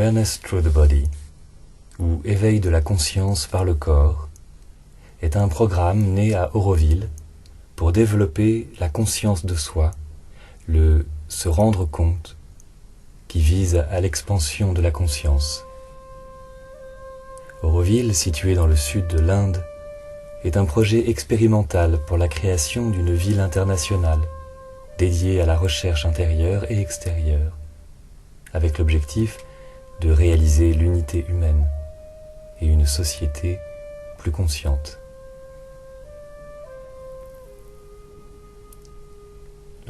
Awareness Through the Body, ou Éveil de la conscience par le corps, est un programme né à Auroville pour développer la conscience de soi, le se rendre compte, qui vise à l'expansion de la conscience. Auroville, situé dans le sud de l'Inde, est un projet expérimental pour la création d'une ville internationale dédiée à la recherche intérieure et extérieure, avec l'objectif de réaliser l'unité humaine et une société plus consciente.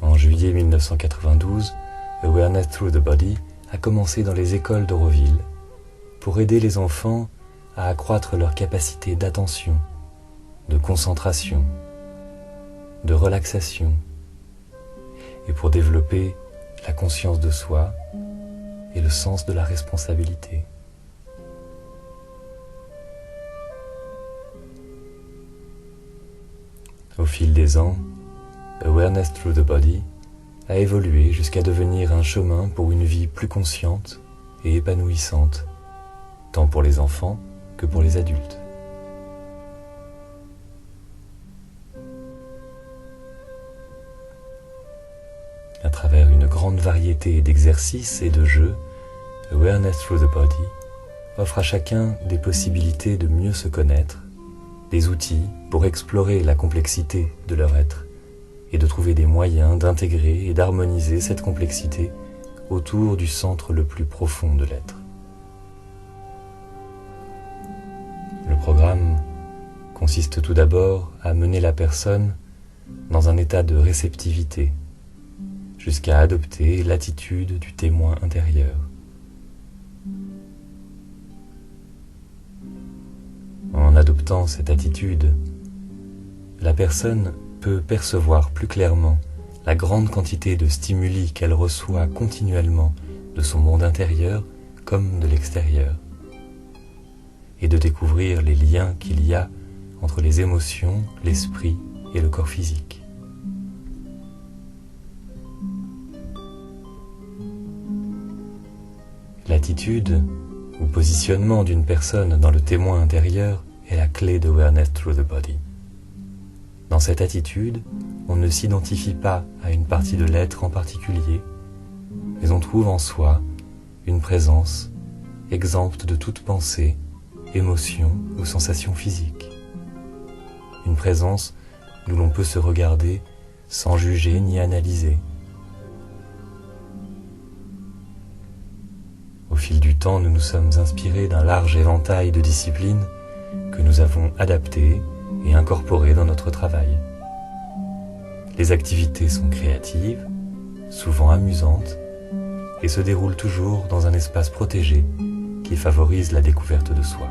En juillet 1992, Awareness Through the Body a commencé dans les écoles d'Auroville pour aider les enfants à accroître leur capacité d'attention, de concentration, de relaxation, et pour développer la conscience de soi et le sens de la responsabilité. Au fil des ans, Awareness Through the Body a évolué jusqu'à devenir un chemin pour une vie plus consciente et épanouissante, tant pour les enfants que pour les adultes. À travers une grande variété d'exercices et de jeux, Awareness Through the Body offre à chacun des possibilités de mieux se connaître, des outils pour explorer la complexité de leur être et de trouver des moyens d'intégrer et d'harmoniser cette complexité autour du centre le plus profond de l'être. Le programme consiste tout d'abord à mener la personne dans un état de réceptivité, jusqu'à adopter l'attitude du témoin intérieur. En adoptant cette attitude, la personne peut percevoir plus clairement la grande quantité de stimuli qu'elle reçoit continuellement de son monde intérieur comme de l'extérieur, et de découvrir les liens qu'il y a entre les émotions, l'esprit et le corps physique. L'attitude ou positionnement d'une personne dans le témoin intérieur est la clé d'Awareness Through the Body. Dans cette attitude, on ne s'identifie pas à une partie de l'être en particulier, mais on trouve en soi une présence exempte de toute pensée, émotion ou sensation physique. Une présence d'où l'on peut se regarder sans juger ni analyser. Au fil du temps, nous nous sommes inspirés d'un large éventail de disciplines que nous avons adaptées et incorporées dans notre travail. Les activités sont créatives, souvent amusantes, et se déroulent toujours dans un espace protégé qui favorise la découverte de soi.